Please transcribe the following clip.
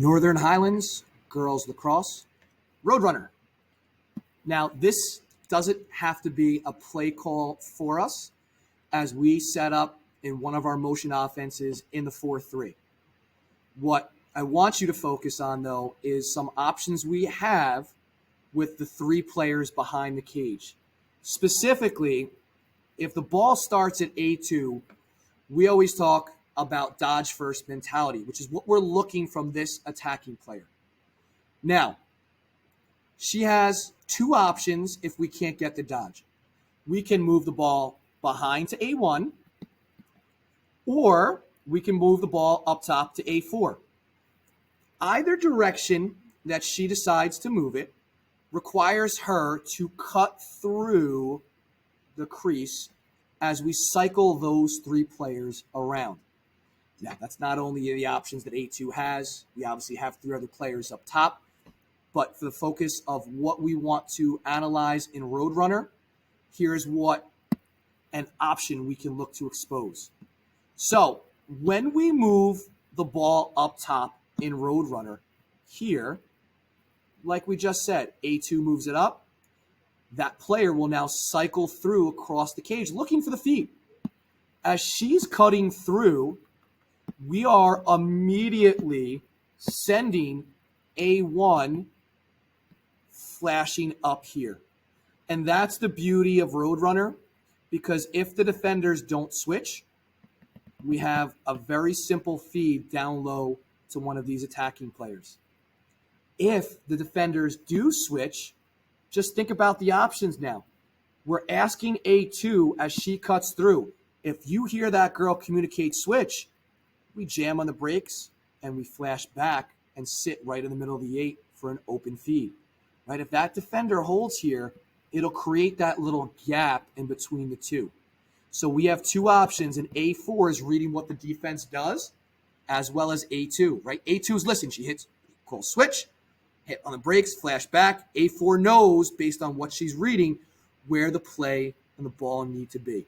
Northern Highlands girls lacrosse, Roadrunner. Now, this doesn't have to be a play call for us as we set up in one of our motion offenses in the 4-3. What I want you to focus on, though, is some options we have with the three players behind the cage. Specifically, if the ball starts at A2, we always talk about dodge first mentality, which is what we're looking from this attacking player. Now, she has two options if we can't get the dodge. We can move the ball behind to A1, or we can move the ball up top to A4. Either direction that she decides to move it requires her to cut through the crease as we cycle those three players around. Now, that's not only the options that A2 has. We obviously have three other players up top. But for the focus of what we want to analyze in Roadrunner, here's what an option we can look to expose. So when we move the ball up top in Roadrunner here, like we just said, A2 moves it up. That player will now cycle through across the cage looking for the feed. As she's cutting through, we are immediately sending A1 flashing up here. And that's the beauty of Roadrunner, because if the defenders don't switch, we have a very simple feed down low to one of these attacking players. If the defenders do switch, just think about the options now. We're asking A2 as she cuts through. If you hear that girl communicate switch, we jam on the brakes and we flash back and sit right in the middle of the 8 for an open feed. Right? If that defender holds here, it'll create that little gap in between the two. So we have two options, and A4 is reading what the defense does, as well as A2, right? A2 is listening. She hits, call switch, hit on the brakes, flash back. A4 knows, based on what she's reading, where the play and the ball need to be.